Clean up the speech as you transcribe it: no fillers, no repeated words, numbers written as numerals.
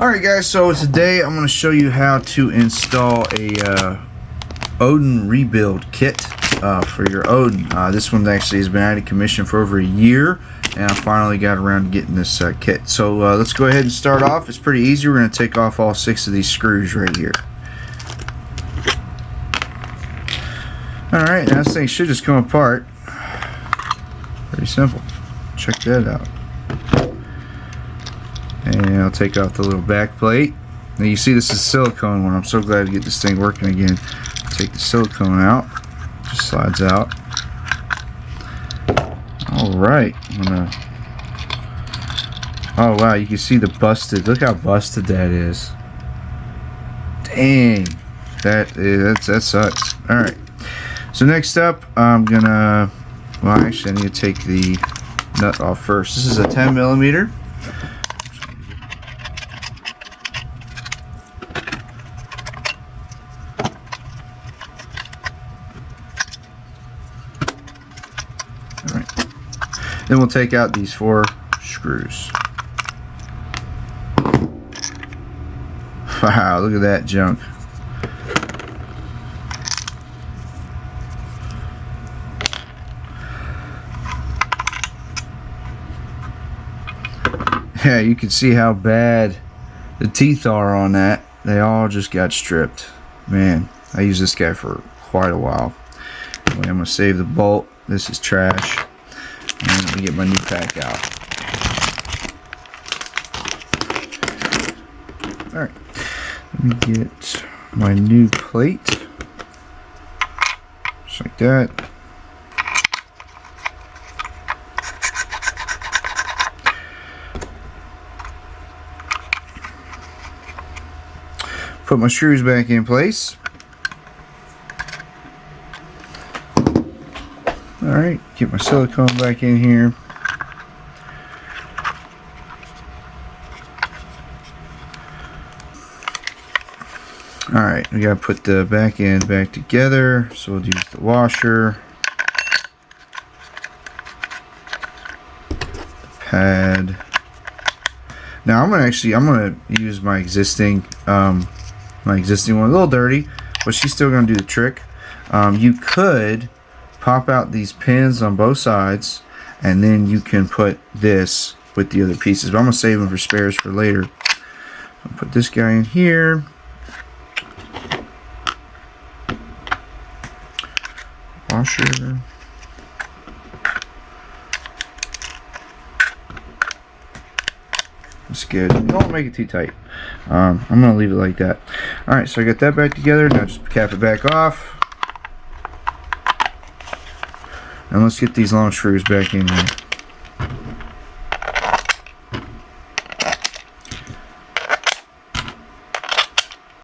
Alright guys, so today I'm going to show you how to install a Odin rebuild kit for your Odin. This one actually has been out of commission for over a year, and I finally got around to getting this kit. So let's go ahead and start off. It's pretty easy. We're going to take off all 6 of these screws right here. Alright, now this thing should just come apart. Pretty simple. Check that out. And I'll take out the little back plate. Now you see this is a silicone one. I'm so glad to get this thing working again. Take the silicone out. Just slides out. Alright. Oh wow, you can see the busted. Look how busted that is. Dang. That sucks. Alright. So next up, I'm gonna, well actually I need to take the nut off first. This is a 10 millimeter. Alright. Then we'll take out these 4 screws. Wow, look at that junk. Yeah, you can see how bad the teeth are on that. They all just got stripped. Man, I used this guy for quite a while. Anyway, I'm going to save the bolt. This is trash. And let me get my new pack out. Alright. Let me get my new plate. Just like that. Put my screws back in place. Alright, get my silicone back in here. Alright, we gotta put the back end back together, so we'll use the washer, the pad. Now I'm gonna use my existing one, a little dirty, but she's still gonna do the trick. You could pop out these pins on both sides, and then you can put this with the other pieces, but I'm gonna save them for spares for later. I'll put this guy in here. Washer. That's good. Don't make it too tight. I'm gonna leave it like that. Alright, so I got that back together. Now just cap it back off. And let's get these long screws back in here.